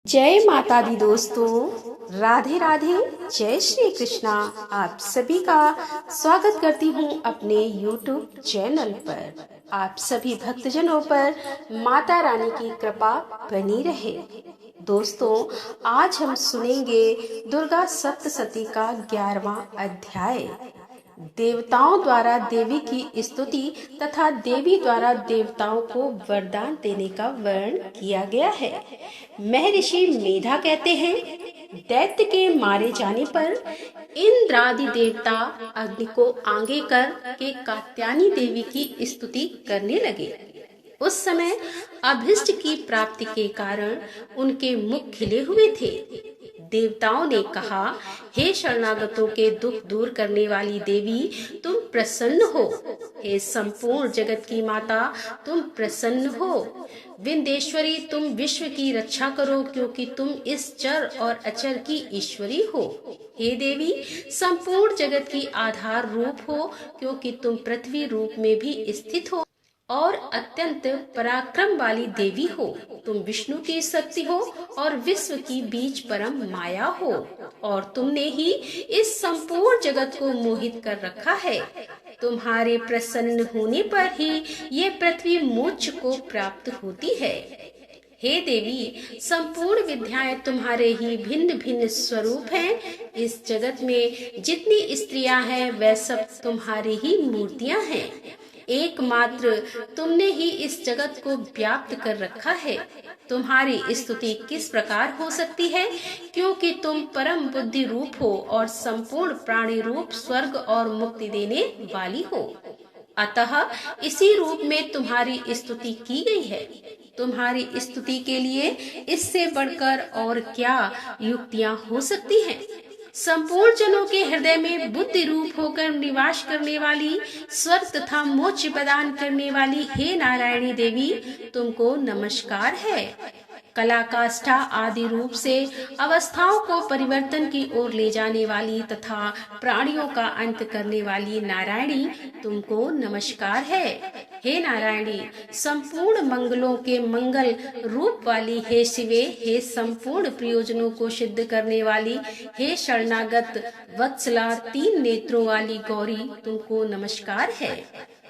जय माता दी दोस्तों, राधे राधे, जय श्री कृष्णा। आप सभी का स्वागत करती हूँ अपने YouTube चैनल पर। आप सभी भक्तजनों पर माता रानी की कृपा बनी रहे। दोस्तों, आज हम सुनेंगे दुर्गा सप्तशती का 11वां अध्याय। देवताओं द्वारा देवी की स्तुति तथा देवी द्वारा देवताओं को वरदान देने का वर्णन किया गया है। महर्षि मेधा कहते हैं, दैत्य के मारे जाने पर इंद्रादि देवता अग्नि को आगे कर के कात्यायनी देवी की स्तुति करने लगे। उस समय अभिष्ट की प्राप्ति के कारण उनके मुख खिले हुए थे। देवताओं ने कहा, हे शरणागतों के दुख दूर करने वाली देवी, तुम प्रसन्न हो। हे संपूर्ण जगत की माता, तुम प्रसन्न हो। विंध्येश्वरी, तुम विश्व की रक्षा करो, क्योंकि तुम इस चर और अचर की ईश्वरी हो। हे देवी, संपूर्ण जगत की आधार रूप हो, क्योंकि तुम पृथ्वी रूप में भी स्थित हो और अत्यंत पराक्रम वाली देवी हो। तुम विष्णु की शक्ति हो और विश्व की बीज परम माया हो, और तुमने ही इस संपूर्ण जगत को मोहित कर रखा है। तुम्हारे प्रसन्न होने पर ही ये पृथ्वी मोक्ष को प्राप्त होती है। हे देवी, संपूर्ण विद्याएं तुम्हारे ही भिन्न भिन्न स्वरूप हैं। इस जगत में जितनी स्त्रियां हैं, वह सब तुम्हारी ही मूर्तियां हैं। एकमात्र तुमने ही इस जगत को व्याप्त कर रखा है। तुम्हारी स्तुति किस प्रकार हो सकती है, क्योंकि तुम परम बुद्धि रूप हो और संपूर्ण प्राणी रूप स्वर्ग और मुक्ति देने वाली हो। अतः इसी रूप में तुम्हारी स्तुति की गई है। तुम्हारी स्तुति के लिए इससे बढ़कर और क्या युक्तियां हो सकती हैं। संपूर्ण जनों के हृदय में बुद्धि रूप होकर निवास करने वाली, स्वर्ग तथा मोक्ष प्रदान करने वाली हे नारायणी देवी, तुमको नमस्कार है। कला काष्ठा आदि रूप से अवस्थाओं को परिवर्तन की ओर ले जाने वाली तथा प्राणियों का अंत करने वाली नारायणी, तुमको नमस्कार है। हे नारायणी, संपूर्ण मंगलों के मंगल रूप वाली हे शिवे, हे संपूर्ण प्रयोजनों को सिद्ध करने वाली हे शरणागत वत्सला, 3 नेत्रों वाली गौरी, तुमको नमस्कार है।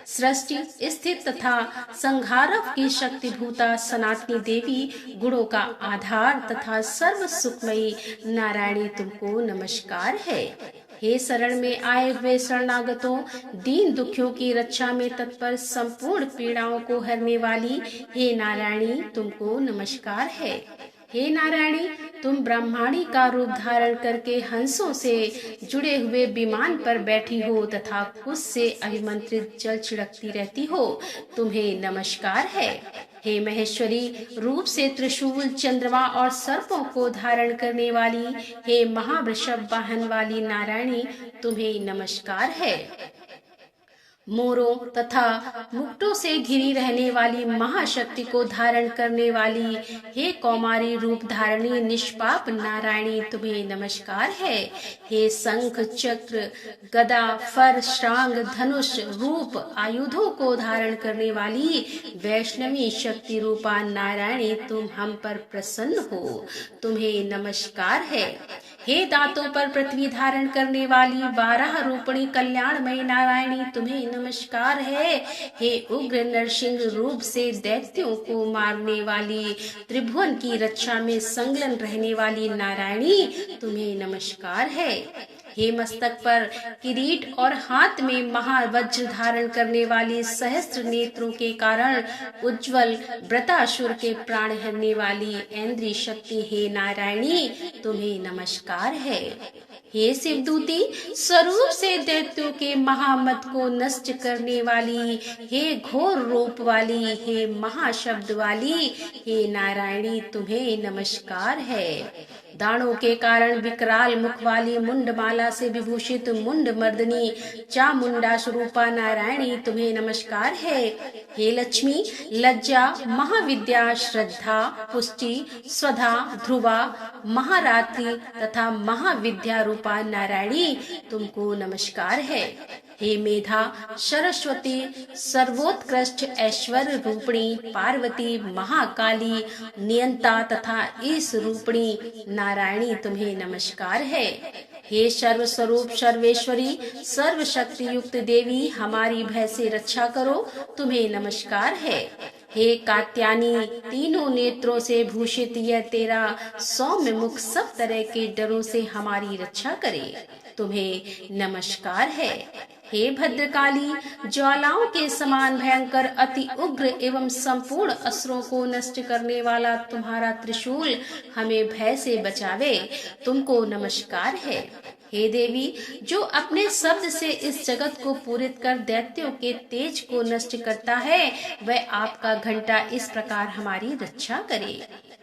सृष्टि स्थित तथा संहारक की शक्तिभूता सनातनी देवी, गुणों का आधार तथा सर्व सुखमयी नारायणी, तुमको नमस्कार है। हे शरण में आए हुए शरणागतों, दीन दुखियों की रक्षा में तत्पर, संपूर्ण पीड़ाओं को हरने वाली हे नारायणी, तुमको नमस्कार है। हे नारायणी, तुम ब्रह्माणी का रूप धारण करके हंसों से जुड़े हुए विमान पर बैठी हो तथा खुद से अभिमंत्रित जल छिड़कती रहती हो, तुम्हें नमस्कार है। हे महेश्वरी, रूप से त्रिशूल, चंद्रमा और सर्पों को धारण करने वाली हे महावृषभ वाहन वाली नारायणी, तुम्हें नमस्कार है। मोरों तथा मुकुटों से घिरी रहने वाली महाशक्ति को धारण करने वाली हे कौमारी रूप धारणी निष्पाप नारायणी, तुम्हें नमस्कार है। हे शंख, चक्र, गदा, फर, श्रांग, धनुष रूप आयुधों को धारण करने वाली वैष्णवी शक्ति रूपा नारायणी, तुम हम पर प्रसन्न हो, तुम्हें नमस्कार है। हे दांतों पर पृथ्वी धारण करने वाली बारह रूपणी कल्याणमयी नारायणी, तुम्हें नमस्कार है। हे उग्र नरसिंह रूप से दैत्यों को मारने वाली, त्रिभुवन की रक्षा में संलग्न रहने वाली नारायणी, तुम्हें नमस्कार है। हे मस्तक पर किरीट और हाथ में महावज्र धारण करने वाली, सहस्त्र नेत्रों के कारण उज्जवल वृतासुर के प्राण हरने वाली ऐन्द्री शक्ति हे नारायणी, तुम्हें नमस्कार है। हे शिवदूती, स्वरूप से दैत्यों के महामत को नष्ट करने वाली, हे घोर रूप वाली, हे महाशब्द वाली हे नारायणी, तुम्हें नमस्कार है। दानों के कारण विकराल मुख वाली, मुंडमाला से विभूषित मुंड मर्दनी चामुंडा स्वरूपा नारायणी, तुम्हें नमस्कार है। हे लक्ष्मी, लज्जा, महाविद्या, श्रद्धा, पुष्टि, स्वधा, ध्रुवा, महारात्रि तथा महाविद्या रूपा नारायणी, तुमको नमस्कार है। हे मेधा सरस्वती, सर्वोत्कृष्ट ऐश्वर्य रूपिणी पार्वती, महाकाली, नियंता तथा ईश रूपिणी नारायणी, तुम्हें नमस्कार है। हे सर्वस्वरूप सर्वेश्वरी, सर्वशक्ति युक्त देवी, हमारी भय से रक्षा करो, तुम्हें नमस्कार है। हे कात्यायनी, तीनों नेत्रों से भूषित यह तेरा सौम्य मुख सब तरह के डरों से हमारी रक्षा करे, तुम्हें नमस्कार है। हे भद्रकाली, ज्वालाओं के समान भयंकर, अति उग्र एवं संपूर्ण असुरों को नष्ट करने वाला तुम्हारा त्रिशूल हमें भय से बचावे, तुमको नमस्कार है। हे देवी, जो अपने शब्द से इस जगत को पूरित कर दैत्यों के तेज को नष्ट करता है, वह आपका घंटा इस प्रकार हमारी रक्षा करे,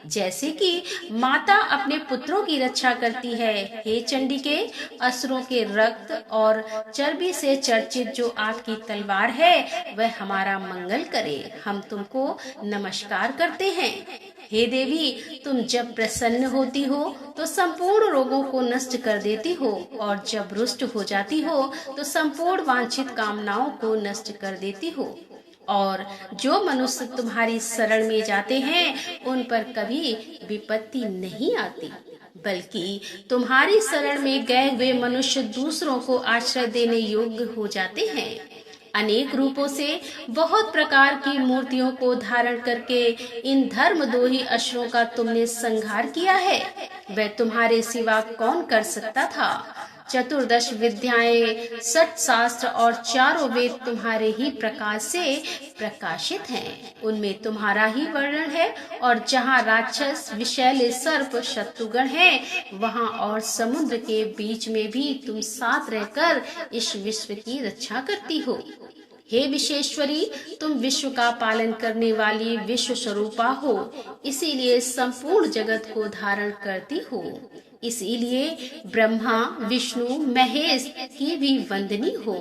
जैसे कि माता अपने पुत्रों की रक्षा करती है। हे चंडिके, असुरों के रक्त और चर्बी से चर्चित जो आपकी तलवार है, वह हमारा मंगल करे, हम तुमको नमस्कार करते हैं। हे देवी, तुम जब प्रसन्न होती हो तो संपूर्ण रोगों को नष्ट कर देती हो, और जब रुष्ट हो जाती हो तो संपूर्ण वांछित कामनाओं को नष्ट कर देती हो। और जो मनुष्य तुम्हारी शरण में जाते हैं, उन पर कभी विपत्ति नहीं आती, बल्कि तुम्हारी शरण में गए हुए मनुष्य दूसरों को आश्रय देने योग्य हो जाते हैं। अनेक रूपों से बहुत प्रकार की मूर्तियों को धारण करके इन धर्मद्रोही असुरों का तुमने संहार किया है, वह तुम्हारे सिवा कौन कर सकता था। चतुर्दश विद्याएं, 60 शास्त्र और चारों वेद तुम्हारे ही प्रकाश से प्रकाशित हैं, उनमें तुम्हारा ही वर्णन है। और जहाँ राक्षस, विषैले सर्प, शत्रुगण हैं, वहाँ और समुद्र के बीच में भी तुम साथ रहकर इस विश्व की रक्षा करती हो। हे विश्वेश्वरी, तुम विश्व का पालन करने वाली विश्व स्वरूपा हो, इसीलिए संपूर्ण जगत को धारण करती हो। इसीलिए ब्रह्मा, विष्णु, महेश की भी वंदनी हो।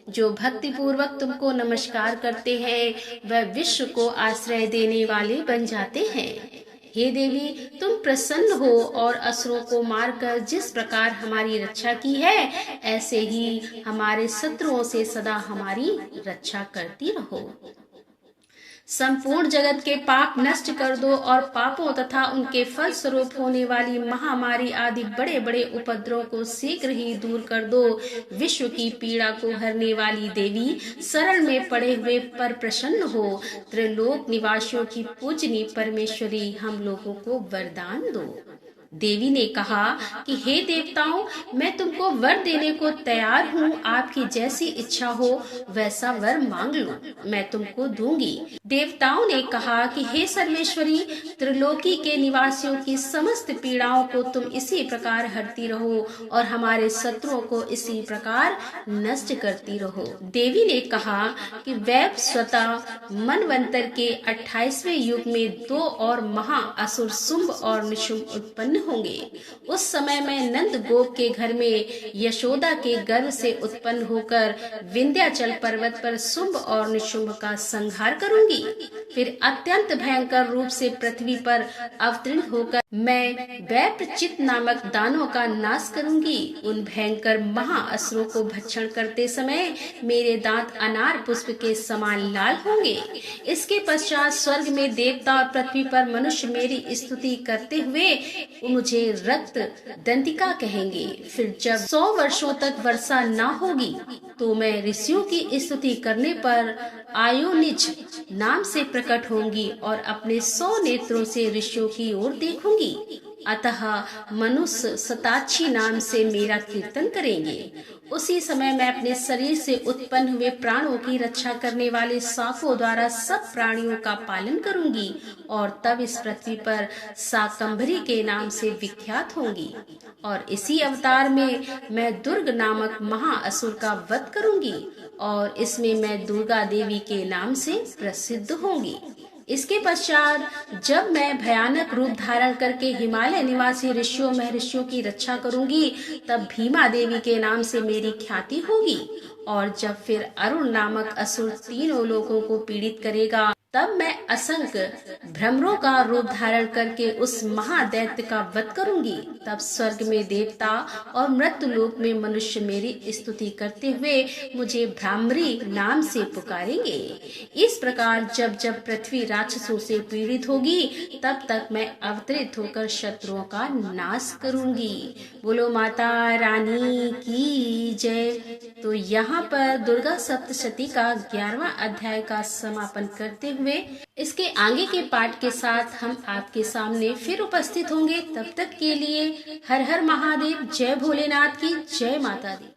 जो भक्ति पूर्वक तुमको नमस्कार करते हैं, वह विश्व को आश्रय देने वाले बन जाते हैं। हे देवी, तुम प्रसन्न हो और असुरों को मारकर जिस प्रकार हमारी रक्षा की है, ऐसे ही हमारे शत्रुओं से सदा हमारी रक्षा करती रहो। संपूर्ण जगत के पाप नष्ट कर दो और पापों तथा उनके फल स्वरूप होने वाली महामारी आदि बड़े बड़े उपद्रवों को शीघ्र ही दूर कर दो। विश्व की पीड़ा को हरने वाली देवी, शरण में पड़े हुए पर प्रसन्न हो। त्रिलोक निवासियों की पूजनी परमेश्वरी, हम लोगों को वरदान दो। देवी ने कहा कि हे देवताओं, मैं तुमको वर देने को तैयार हूँ, आपकी जैसी इच्छा हो वैसा वर मांग लो, मैं तुमको दूंगी। देवताओं ने कहा कि हे सर्वेश्वरी, त्रिलोकी के निवासियों की समस्त पीड़ाओं को तुम इसी प्रकार हरती रहो और हमारे शत्रुओं को इसी प्रकार नष्ट करती रहो। देवी ने कहा कि वैव स्वतः मनवंतर के 28वें युग में 2 और महा असुर शुंभ और निशुंभ उत्पन्न होंगे। उस समय मैं नंद गोप के घर में यशोदा के गर्भ से उत्पन्न होकर विंध्याचल पर्वत पर शुंभ और निशुंभ का संहार करूंगी। फिर अत्यंत भयंकर रूप से पृथ्वी पर अवतीर्ण होकर मैं वैप्रचित नामक दानों का नाश करूंगी। उन भयंकर महाअसुरों को भक्षण करते समय मेरे दांत अनार पुष्प के समान लाल होंगे। इसके पश्चात स्वर्ग में देवता और पृथ्वी पर मनुष्य मेरी स्तुति करते हुए मुझे रक्त दंतिका कहेंगे। फिर जब 100 वर्षों तक वर्षा न होगी, तो मैं ऋषियों की स्तुति करने पर आयोनिज नाम से प्रकट होंगी और अपने 100 नेत्रों से ऋषियों की ओर देखूंगी। अतः मनुष्य शताक्षी नाम से मेरा कीर्तन करेंगे। उसी समय मैं अपने शरीर से उत्पन्न हुए प्राणों की रक्षा करने वाले शाखों द्वारा सब प्राणियों का पालन करूंगी और तब इस पृथ्वी पर शाकंभरी के नाम से विख्यात होंगी। और इसी अवतार में मैं दुर्ग नामक महाअसुर का वध करूंगी और इसमें मैं दुर्गा देवी के नाम से प्रसिद्ध होंगी। इसके पश्चात जब मैं भयानक रूप धारण करके हिमालय निवासी ऋषियों महर्षियों की रक्षा करूंगी, तब भीमा देवी के नाम से मेरी ख्याति होगी। और जब फिर अरुण नामक असुर तीनों लोगों को पीड़ित करेगा, तब मैं असंख्य भ्रमरों का रूप धारण करके उस महादैत्य का वध करूंगी। तब स्वर्ग में देवता और मृत्यु लोक में मनुष्य मेरी स्तुति करते हुए मुझे भ्रामरी नाम से पुकारेंगे। इस प्रकार जब जब पृथ्वी राक्षसों से पीड़ित होगी तब तक मैं अवतरित होकर शत्रुओं का नाश करूंगी। बोलो माता रानी की जय। तो यहाँ पर दुर्गा सप्तशती का 11वां अध्याय का समापन करते हुए इसके आगे के पाठ के साथ हम आपके सामने फिर उपस्थित होंगे। तब तक के लिए हर हर महादेव, जय भोलेनाथ की जय माता दी।